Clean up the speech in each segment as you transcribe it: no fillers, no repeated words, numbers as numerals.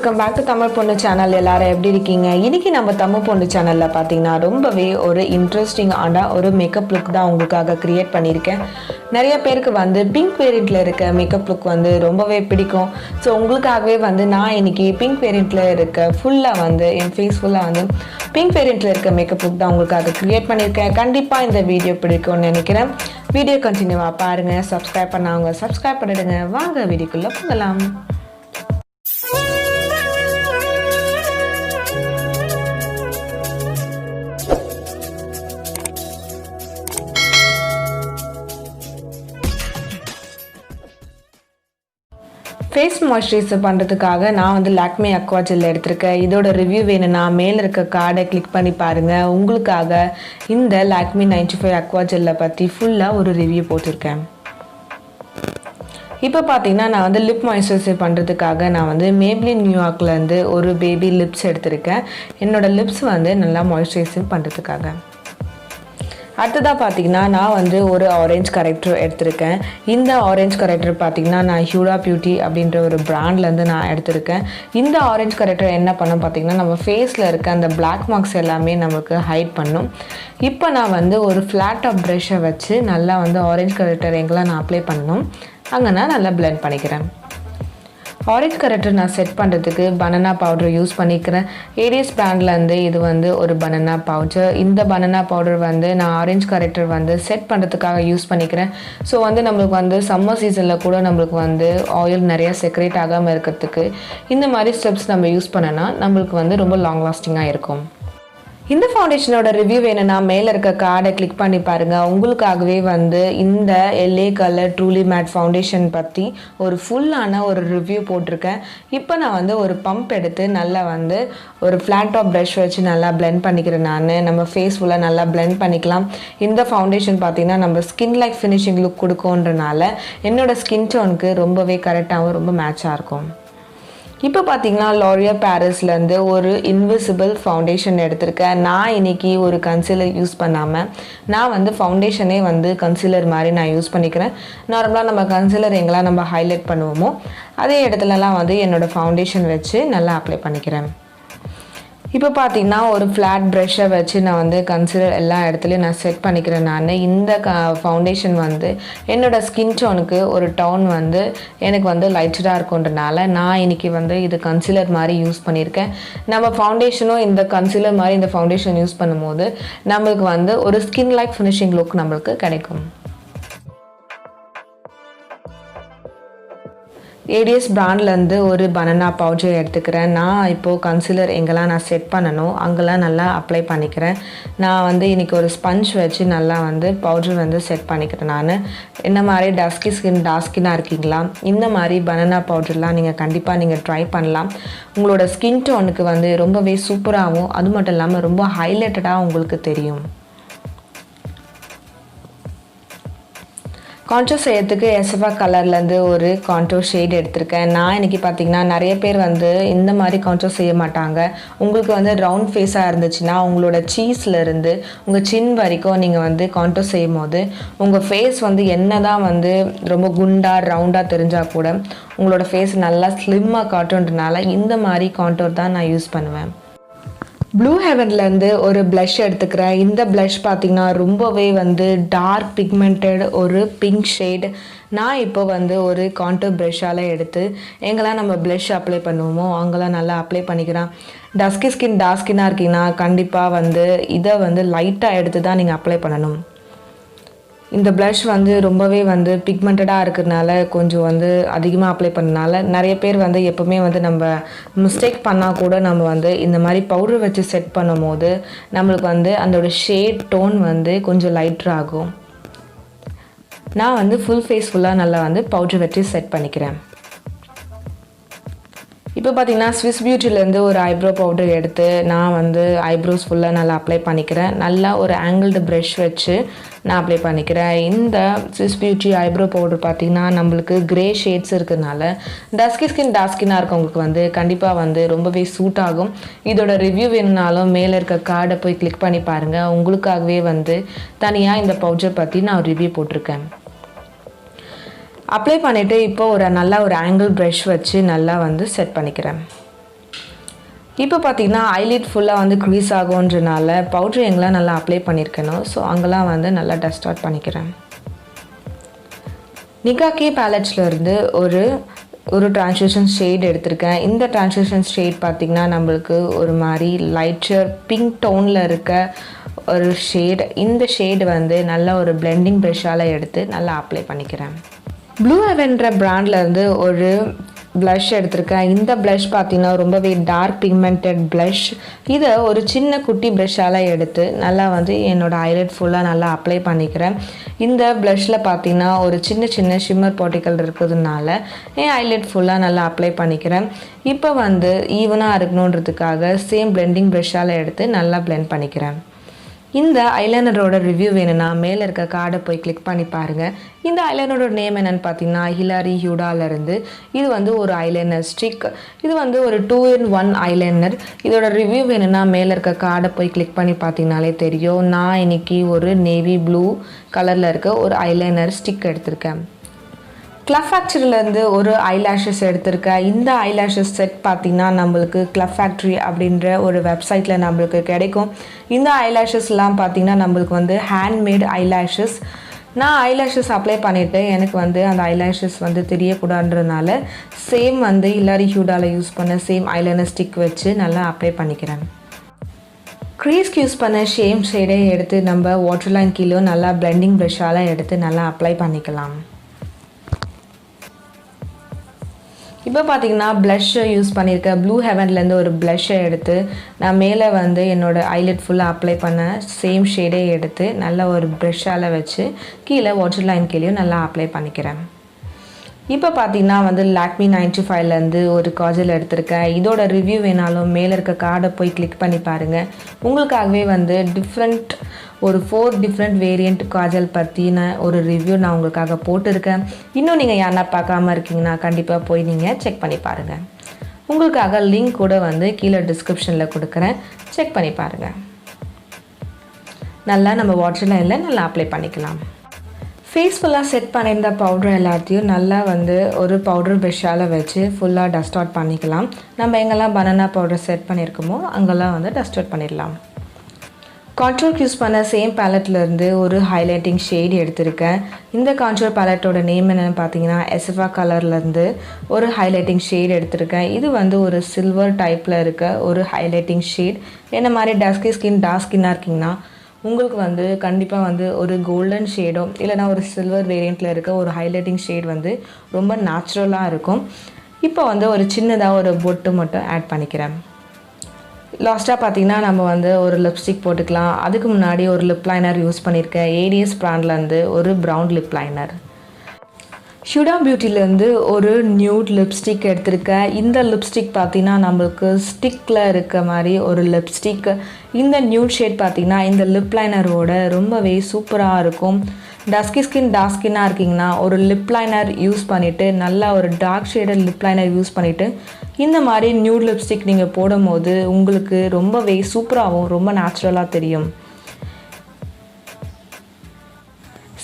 welcome back to Tamilponnu channel. எல்லாரும் எப்படி இருக்கீங்க? இன்னைக்கு நம்ம Tamilponnu channelல பாத்தீங்கன்னா ரொம்பவே ஒரு இன்ட்ரஸ்டிங் ஆன ஒரு மேக்கப் லுக் தான் உங்களுக்காக கிரியேட் பண்ணியிருக்கேன். நிறைய பேருக்கு வந்து பிங்க் வேரியண்ட்ல இருக்க மேக்கப் லுக் வந்து ரொம்பவே பிடிக்கும். ஸோ உங்களுக்காகவே வந்து நான் இன்னைக்கு பிங்க் வேரியண்ட்ல இருக்க ஃபுல்லாக வந்து என் ஃபேஸ் ஃபுல்லாக வந்து பிங்க் வேரியண்ட்ல இருக்க மேக்கப் லுக் தான் உங்களுக்காக கிரியேட் பண்ணியிருக்கேன். கண்டிப்பாக இந்த வீடியோ பிடிக்கும்னு நினைக்கிறேன். வீடியோ கண்டினியூவாக பாருங்கள். சப்ஸ்கிரைப் பண்ணாங்க சப்ஸ்கிரைப் பண்ணிடுங்க. வாங்க வீடியோக்குள்ளே போகலாம். ஃபேஸ் மாய்ஸ்சரைசர் பண்ணுறதுக்காக நான் வந்து லாக்மே அக்வா ஜெல் எடுத்திருக்கேன். இதோட ரிவ்யூ வேணும்னா மேலே இருக்க கார்டை கிளிக் பண்ணி பாருங்கள். உங்களுக்காக இந்த லாக்மே 95 அக்வா ஜெல்லை பற்றி ஃபுல்லாக ஒரு ரிவ்யூ போட்டிருக்கேன். இப்போ பார்த்தீங்கன்னா நான் வந்து லிப் மாய்ஸ்சரைசர் பண்ணுறதுக்காக நான் வந்து மேப்ளின் நியூயார்க்லேருந்து ஒரு பேபி லிப்ஸ் எடுத்திருக்கேன். என்னோடய லிப்ஸ் வந்து நல்லா மாய்ஸ்சரைசர் பண்ணுறதுக்காக. அடுத்ததாக பார்த்தீங்கன்னா நான் வந்து ஒரு ஆரஞ்ச் கரெக்டர் எடுத்திருக்கேன். இந்த ஆரஞ்ச் கரெக்டர் பார்த்தீங்கன்னா நான் ஹியூடா பியூட்டி அப்படின்ற ஒரு பிராண்ட்லேருந்து நான் எடுத்திருக்கேன். இந்த ஆரஞ்ச் கரெக்டர் என்ன பண்ணோம் பார்த்தீங்கன்னா நம்ம ஃபேஸில் இருக்க அந்த பிளாக் மார்க்ஸ் எல்லாமே நமக்கு ஹைட் பண்ணும். இப்போ நான் வந்து ஒரு ஃப்ளாட் டாப் ப்ரஷ்ஷை வச்சு நல்லா வந்து ஆரஞ்ச் கரெக்டர் எங்கெல்லாம் நான் அப்ளை பண்ணணும் அங்கே நான் நல்லா பிளெண்ட் பண்ணிக்கிறேன். ஆரஞ்ச் கரெக்டர் நான் செட் பண்ணுறதுக்கு பனானா பவுடர் யூஸ் பண்ணிக்கிறேன். ஏடிஎஸ் பிராண்ட்லேருந்து இது வந்து ஒரு பனானா பவுடர். இந்த பனானா பவுடர் வந்து நான் ஆரஞ்ச் கரெக்டர் வந்து செட் பண்ணுறதுக்காக யூஸ் பண்ணிக்கிறேன். ஸோ வந்து நம்மளுக்கு வந்து சம்மர் சீசனில் கூட நம்மளுக்கு வந்து ஆயில் நிறையா செக்ரேட் ஆகாமல் இருக்கிறதுக்கு இந்த மாதிரி ஸ்டெப்ஸ் நம்ம யூஸ் பண்ணோன்னா நம்மளுக்கு வந்து ரொம்ப லாங் லாஸ்டிங்காக இருக்கும். இந்த ஃபவுண்டேஷனோட ரிவ்யூ வேணும்னா மேலே இருக்க கார்டை கிளிக் பண்ணி பாருங்கள். உங்களுக்காகவே வந்து இந்த LA colour truly matte foundation பற்றி ஒரு ஃபுல்லான ஒரு ரிவ்யூ போட்டிருக்கேன். இப்போ நான் வந்து ஒரு பம்ப் எடுத்து நல்லா வந்து ஒரு ஃப்ளாட் டாப் ப்ரஷ் வச்சு நல்லா பிளெண்ட் பண்ணிக்கிறேன். நம்ம ஃபேஸ் ஃபுல்லாக நல்லா பிளெண்ட் பண்ணிக்கலாம். இந்த ஃபவுண்டேஷன் பார்த்திங்கன்னா நம்ம ஸ்கின் லைக் ஃபினிஷிங் லுக் கொடுக்குன்றனால என்னோடய ஸ்கின் டோனுக்கு ரொம்பவே கரெக்டாகவும் ரொம்ப மேட்சாக இருக்கும். இப்போ பார்த்தீங்கன்னா லாரியல் பாரிஸ்லேருந்து ஒரு இன்விசிபிள் ஃபவுண்டேஷன் எடுத்திருக்கேன். நான் இன்றைக்கி ஒரு கன்சீலர் யூஸ் பண்ணாமல் நான் வந்து ஃபவுண்டேஷனே வந்து கன்சீலர் மாதிரி நான் யூஸ் பண்ணிக்கிறேன். நார்மலாக நம்ம கன்சீலர் எங்கெல்லாம் நம்ம ஹைலைட் பண்ணுவோமோ அதே இடத்துலலாம் வந்து என்னோடய ஃபவுண்டேஷன் வச்சு நல்லா அப்ளை பண்ணிக்கிறேன். இப்போ பார்த்தீங்கன்னா ஒரு ஃப்ளாட் ப்ரஷ்ஷை வச்சு நான் வந்து கன்சீலர் எல்லா இடத்துலையும் நான் செட் பண்ணிக்கிறேன். இந்த ஃபவுண்டேஷன் வந்து என்னோடய ஸ்கின் டோனுக்கு ஒரு டோன் வந்து எனக்கு வந்து லைட்டடாக இருக்குன்றனால நான் இன்றைக்கி வந்து இது கன்சீலர் மாதிரி யூஸ் பண்ணியிருக்கேன். நம்ம ஃபவுண்டேஷனும் இந்த கன்சீலர் மாதிரி இந்த ஃபவுண்டேஷன் யூஸ் பண்ணும்போது நம்மளுக்கு வந்து ஒரு ஸ்கின் லைக் ஃபினிஷிங் லுக் நம்மளுக்கு கிடைக்கும். ஏடிஎஸ் பிராண்ட்லேருந்து ஒரு பனானா பவுடர் எடுத்துக்கிறேன். நான் இப்போது கன்சீலர் எங்கெல்லாம் நான் செட் பண்ணணும் அங்கெல்லாம் நல்லா அப்ளை பண்ணிக்கிறேன். நான் வந்து இன்றைக்கி ஒரு ஸ்பஞ்ச் வச்சு நல்லா வந்து பவுடர் வந்து செட் பண்ணிக்கிறேன். நான் இந்த மாதிரி டார்க் ஸ்கின்னாக இருக்கீங்களா, இந்த மாதிரி பனானா பவுடர்லாம் நீங்கள் கண்டிப்பாக நீங்கள் ட்ரை பண்ணலாம். உங்களோட ஸ்கின் டோனுக்கு வந்து ரொம்பவே சூப்பராகவும் அது மட்டும் இல்லாமல் ரொம்ப ஹைலைட்டடாக உங்களுக்கு தெரியும். கான்டோர் செய்யறதுக்கு எஸ்எஃப்ஆ கலர்லேருந்து ஒரு கான்டோர் ஷேட் எடுத்திருக்கேன். நான் இன்றைக்கி பார்த்திங்கன்னா நிறைய பேர் வந்து இந்த மாதிரி கான்டோர் செய்ய மாட்டாங்க. உங்களுக்கு வந்து ரவுண்ட் ஃபேஸாக இருந்துச்சுன்னா உங்களோட சீஸ்லேருந்து உங்கள் சின் வரைக்கும் நீங்கள் வந்து கான்டோர் செய்யும் போது உங்கள் ஃபேஸ் வந்து என்ன தான் வந்து ரொம்ப குண்டாக ரவுண்டாக தெரிஞ்சால் கூட உங்களோட ஃபேஸ் நல்லா ஸ்லிம்மாக காட்டுன்றனால இந்த மாதிரி கான்டோர் தான் நான் யூஸ் பண்ணுவேன். ப்ளூ ஹெவன்லேருந்து ஒரு ப்ளஷ் எடுத்துக்கிறேன். இந்த ப்ளஷ் பார்த்திங்கன்னா ரொம்பவே வந்து டார்க் பிக்மெண்டட் ஒரு பிங்க் ஷேட். நான் இப்போ வந்து ஒரு கான்டோர் ப்ரஷ்ஷால் எடுத்து எங்கெல்லாம் நம்ம ப்ளஷ் அப்ளை பண்ணுவோமோ அங்கெல்லாம் நல்லா அப்ளை பண்ணிக்கிறேன். டார்க் ஸ்கின்னாக இருக்கீங்கன்னா கண்டிப்பாக வந்து இதை வந்து லைட்டாக எடுத்து தான் நீங்கள் அப்ளை பண்ணணும். இந்த ப்ளஷ் வந்து ரொம்பவே வந்து பிக்மெண்டடாக இருக்கிறதுனால கொஞ்சம் வந்து அதிகமாக அப்ளை பண்ணனால நிறைய பேர் வந்து எப்போவுமே வந்து நம்ம மிஸ்டேக் பண்ணால் கூட நம்ம வந்து இந்த மாதிரி பவுடர் வச்சு செட் பண்ணும் போது நம்மளுக்கு வந்து அதோட ஷேட் டோன் வந்து கொஞ்சம் லைட்டர் ஆகும். நான் வந்து ஃபுல் ஃபேஸ் ஃபுல்லாக நல்லா வந்து பவுடர் வச்சு செட் பண்ணிக்கிறேன். இப்போ பார்த்தீங்கன்னா ஸ்விஸ் பியூட்டிலேருந்து ஒரு ஐப்ரோ பவுடர் எடுத்து நான் வந்து ஐப்ரோஸ் ஃபுல்லாக நல்லா அப்ளை பண்ணிக்கிறேன். நல்லா ஒரு ஆங்கிள்டு ப்ரஷ் வச்சு நான் அப்ளை பண்ணிக்கிறேன். இந்த ஸ்விஸ் பியூட்டி ஐப்ரோ பவுடர் பார்த்திங்கன்னா நம்மளுக்கு க்ரே ஷேட்ஸ் இருக்கிறதுனால டார்க் ஸ்கின்னாக இருக்கவங்களுக்கு வந்து கண்டிப்பாக வந்து ரொம்பவே சூட் ஆகும். இதோட ரிவ்யூ வேணுனாலும் மேலே இருக்க கார்டை போய் கிளிக் பண்ணி பாருங்கள். உங்களுக்காகவே வந்து தனியாக இந்த பவுடர் பற்றி நான் ரிவ்யூ போட்டிருக்கேன். அப்ளை பண்ணிவிட்டு இப்போ நல்ல ஒரு ஆங்கிள் ப்ரஷ் வச்சு நல்லா வந்து செட் பண்ணிக்கிறேன். இப்போ பார்த்தீங்கன்னா ஐலிட் ஃபுல்லாக வந்து க்ரீஸ் ஆகுன்றனால பவுட்ரு எங்கெல்லாம் நல்லா அப்ளை பண்ணியிருக்கணும். ஸோ அங்கெல்லாம் வந்து நல்லா டஸ்ட் அவுட் பண்ணிக்கிறேன். நிகாக்கி பேலட்ஸ்லேருந்து ஒரு ட்ரான்ஸ்லூஷன் ஷேட் எடுத்திருக்கேன். இந்த ட்ரான்ஸ்லூஷன் ஷேட் பார்த்திங்கன்னா நம்மளுக்கு ஒரு மாதிரி லைட்டர் பிங்க் டோனில் இருக்க ஒரு ஷேட். இந்த ஷேடு வந்து நல்லா ஒரு பிளெண்டிங் ப்ரஷ்ஷால் எடுத்து நல்லா அப்ளை பண்ணிக்கிறேன். ப்ளூ ஹெவன்ற பிராண்ட்லேருந்து ஒரு ப்ளஷ் எடுத்திருக்கேன். இந்த ப்ளஷ் பார்த்திங்கன்னா ரொம்பவே டார்க் பிக்மெண்டட் ப்ளஷ். இதை ஒரு சின்ன குட்டி ப்ரஷ்ஷால் எடுத்து நல்லா வந்து என்னோடய ஐலைட் ஃபுல்லாக நல்லா அப்ளை பண்ணிக்கிறேன். இந்த ப்ளஷில் பார்த்திங்கன்னா ஒரு சின்ன சின்ன ஷிம்மர் பார்ட்டிக்கல் இருக்கிறதுனால என் ஐலைட் ஃபுல்லாக நல்லா அப்ளை பண்ணிக்கிறேன். இப்போ வந்து ஈவனாக இருக்கணுன்றதுக்காக சேம் பிளெண்டிங் ப்ரஷ்ஷால் எடுத்து நல்லா பிளெண்ட் பண்ணிக்கிறேன். இந்த ஐலைனரோட ரிவ்யூ வேணும்னா மேலே இருக்க கார்டை போய் கிளிக் பண்ணி பாருங்கள். இந்த ஐலைனரோட நேம் என்னென்னு பார்த்தீங்கன்னா ஹிலாரி ஹியூடாலேருந்து. இது வந்து ஒரு ஐலைனர் ஸ்டிக். இது வந்து ஒரு 2-in-1 ஐலைனர். இதோட ரிவ்யூ வேணும்னா மேலே இருக்க கார்டை போய் கிளிக் பண்ணி பார்த்தீங்கனாலே தெரியும். நான் இன்றைக்கி ஒரு நேவி ப்ளூ கலரில் இருக்க ஒரு ஐலைனர் ஸ்டிக் எடுத்திருக்கேன். கிளப் ஃபேக்ட்ரியிலேருந்து ஒரு ஐலாஷஸ் எடுத்திருக்கேன். இந்த ஐலாஷஸ் செட் பார்த்திங்கன்னா நம்மளுக்கு கிளப் ஃபேக்ட்ரி அப்படின்ற ஒரு வெப்சைட்டில் நம்மளுக்கு கிடைக்கும். இந்த ஐலாஷஸ்லாம் பார்த்திங்கன்னா நம்மளுக்கு வந்து ஹேண்ட்மேட் ஐலாஷஸ். நான் ஐலாஷஸ் அப்ளை பண்ணிவிட்டு எனக்கு வந்து அந்த ஐலாஷஸ் வந்து தெரியக்கூடாதுன்றதுனால சேம் வந்து ஹிலாரி ஹியூடாவில் யூஸ் பண்ண சேம் ஐலைனர் ஸ்டிக் வச்சு நல்லா அப்ளை பண்ணிக்கிறேன். க்ரீஸ்க்கு யூஸ் பண்ண ஷேம் ஷேடை எடுத்து நம்ம வாட்டர் லைன் கீழே நல்லா பிளெண்டிங் ப்ரஷ்ஷால் எடுத்து நல்லா அப்ளை பண்ணிக்கலாம். இப்போ பார்த்தீங்கன்னா ப்ளஷ்ஷை யூஸ் பண்ணியிருக்கேன். ப்ளூ ஹெவன்லேருந்து ஒரு ப்ளஷ்ஷை எடுத்து நான் மேலே வந்து என்னோடய ஐலைட் ஃபுல்லாக அப்ளை பண்ண சேம் ஷேடே எடுத்து நல்லா ஒரு ப்ரஷ்ஷால் வச்சு கீழே வாட்டர் லைன் கீழேயும் நல்லா அப்ளை பண்ணிக்கிறேன். இப்போ பார்த்தீங்கன்னா வந்து லாக்மி 95லேருந்து ஒரு காஜல் எடுத்திருக்கேன். இதோட ரிவ்யூ வேணாலும் மேலே இருக்க கார்டை போய் கிளிக் பண்ணி பாருங்கள். உங்களுக்காகவே வந்து ஒரு 4 டிஃப்ரெண்ட் வேரியண்ட் காஜல் பற்றின ஒரு ரிவ்யூ நான் உங்களுக்காக போட்டிருக்கேன். இன்னும் நீங்கள் யாருன்னா பார்க்காம இருக்கீங்கன்னா கண்டிப்பாக போய் நீங்கள் செக் பண்ணி பாருங்கள். உங்களுக்காக லிங்க் கூட வந்து கீழே டிஸ்கிரிப்ஷனில் கொடுக்குறேன், செக் பண்ணி பாருங்கள். நல்லா நம்ம வாட்டர் லைனில் நல்லா அப்ளை பண்ணிக்கலாம். ஃபேஸ் ஃபுல்லாக செட் பண்ணியிருந்த பவுடர் எல்லாத்தையும் நல்லா வந்து ஒரு பவுடர் ப்ரஷ்ஷால் வச்சு ஃபுல்லாக டஸ்ட் அவுட் பண்ணிக்கலாம். நம்ம எங்கெல்லாம் பனானா பவுடர் செட் பண்ணியிருக்கோமோ அங்கெல்லாம் வந்து டஸ்ட் அவுட் பண்ணிடலாம். கான்டூர் யூஸ் பண்ண சேம் பேலட்லேருந்து ஒரு ஹைலைட்டிங் ஷேட் எடுத்திருக்கேன். இந்த கான்டூர் பேலட்டோட நேம் என்னென்னு பார்த்தீங்கன்னா எசஃபா கலர்லேருந்து ஒரு ஹைலைட்டிங் ஷேட் எடுத்திருக்கேன். இது வந்து ஒரு சில்வர் டைப்பில் இருக்க ஒரு ஹைலைட்டிங் ஷேட். என்ன மாதிரி டார்க் ஸ்கின்னாக இருக்கீங்கன்னா உங்களுக்கு வந்து கண்டிப்பாக வந்து ஒரு கோல்டன் ஷேடோ இல்லைனா ஒரு சில்வர் வேரியண்ட்டில் இருக்க ஒரு ஹைலைட்டிங் ஷேட் வந்து ரொம்ப நேச்சுரலாக இருக்கும். இப்போ வந்து ஒரு சின்னதாக ஒரு பொட்டு மட்டும் ஆட் பண்ணிக்கிறேன். லாஸ்ட்டாக பார்த்திங்கன்னா நம்ம வந்து ஒரு லிப்ஸ்டிக் போட்டுக்கலாம். அதுக்கு முன்னாடி ஒரு லிப் லைனர் யூஸ் பண்ணியிருக்கேன். ஏடிஎஸ் பிராண்ட்லேருந்து ஒரு ப்ரௌன் லிப் லைனர். ஷூடா பியூட்டிலேருந்து ஒரு நியூட் லிப்ஸ்டிக் எடுத்திருக்கேன். இந்த லிப்ஸ்டிக் பார்த்திங்கன்னா நம்மளுக்கு ஸ்டிக்கில் இருக்க மாதிரி ஒரு லிப்ஸ்டிக். இந்த நியூட் ஷேட் பார்த்திங்கன்னா இந்த லிப் லைனரோட ரொம்பவே சூப்பராக இருக்கும். டார்க் ஸ்கின்னாக இருக்கீங்கன்னா ஒரு லிப் லைனர் யூஸ் பண்ணிவிட்டு நல்லா ஒரு dark shaded lip liner use பண்ணிவிட்டு இந்த மாதிரி நியூட் லிப்ஸ்டிக் நீங்கள் போடும் போது உங்களுக்கு ரொம்பவே சூப்பராகவும் ரொம்ப நேச்சுரலாக தெரியும்.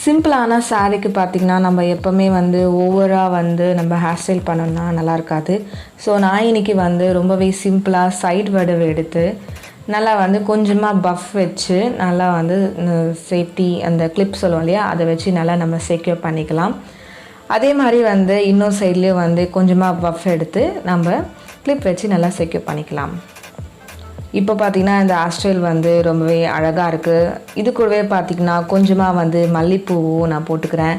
சிம்பிளான சாரீக்கு பார்த்திங்கன்னா நம்ம எப்போவுமே வந்து ஓவராக வந்து நம்ம ஹேர் ஸ்டைல் பண்ணோம்னா நல்லா இருக்காது. ஸோ நான் இன்றைக்கி வந்து ரொம்பவே சிம்பிளாக சைட் வடிவு எடுத்து நல்லா வந்து கொஞ்சமாக பஃப் வச்சு நல்லா வந்து சேஃப்டி அந்த கிளிப் சொல்லுவோம் இல்லையா, அதை வச்சு நல்லா நம்ம செக்யூர் பண்ணிக்கலாம். அதே மாதிரி வந்து இன்னொரு சைட்லேயும் வந்து கொஞ்சமாக பஃப் எடுத்து நம்ம கிளிப் வச்சு நல்லா செக்யூர் பண்ணிக்கலாம். இப்போ பார்த்திங்கன்னா இந்த ஹேர் ஸ்டைல் வந்து ரொம்பவே அழகாக இருக்குது. இது கூடவே பார்த்திங்கன்னா கொஞ்சமாக வந்து மல்லிப்பூவும் நான் போட்டுக்கிறேன்.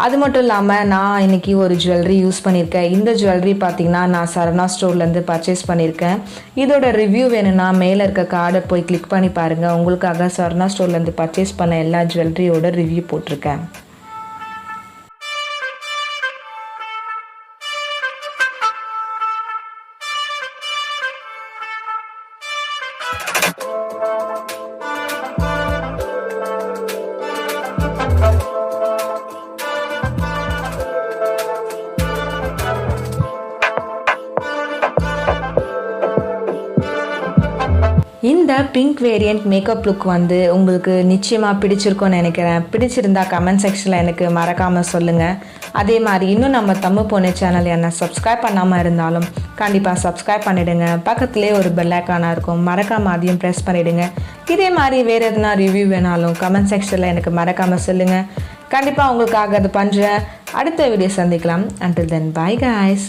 அது மட்டும் இல்லாமல் நான் இன்றைக்கி ஒரு ஜுவல்லரி யூஸ் பண்ணியிருக்கேன். இந்த ஜுவல்லரி பார்த்திங்கன்னா நான் சரணா ஸ்டோர்லேருந்து பர்ச்சேஸ் பண்ணியிருக்கேன். இதோட ரிவ்யூ வேணும்னா மேலே இருக்க கார்டை போய் கிளிக் பண்ணி பாருங்கள். உங்களுக்காக சரணா ஸ்டோர்லேருந்து பர்ச்சேஸ் பண்ண எல்லா ஜுவல்லரியோட ரிவ்யூ போட்டிருக்கேன். இந்த பிங்க் வேரியண்ட் மேக்கப் லுக் வந்து உங்களுக்கு நிச்சயமாக பிடிச்சிருக்கும்னு நினைக்கிறேன். பிடிச்சிருந்தா கமெண்ட் செக்ஷனில் எனக்கு மறக்காமல் சொல்லுங்கள். அதே மாதிரி இன்னும் நம்ம தமிழ்பொண்ணு சேனல் என்ன சப்ஸ்கிரைப் பண்ணாமல் இருந்தாலும் கண்டிப்பாக சப்ஸ்கிரைப் பண்ணிவிடுங்க. பக்கத்துலேயே ஒரு பெல் ஐக்கானா இருக்கும், மறக்காம அதையும் ப்ரெஸ் பண்ணிவிடுங்க. இதே மாதிரி வேறு எதுனா ரிவ்யூ வேணாலும் கமெண்ட் செக்ஷனில் எனக்கு மறக்காமல் சொல்லுங்கள். கண்டிப்பாக உங்களுக்காக அது பண்ணுறேன். அடுத்த வீடியோ சந்திக்கலாம். Until then, bye guys.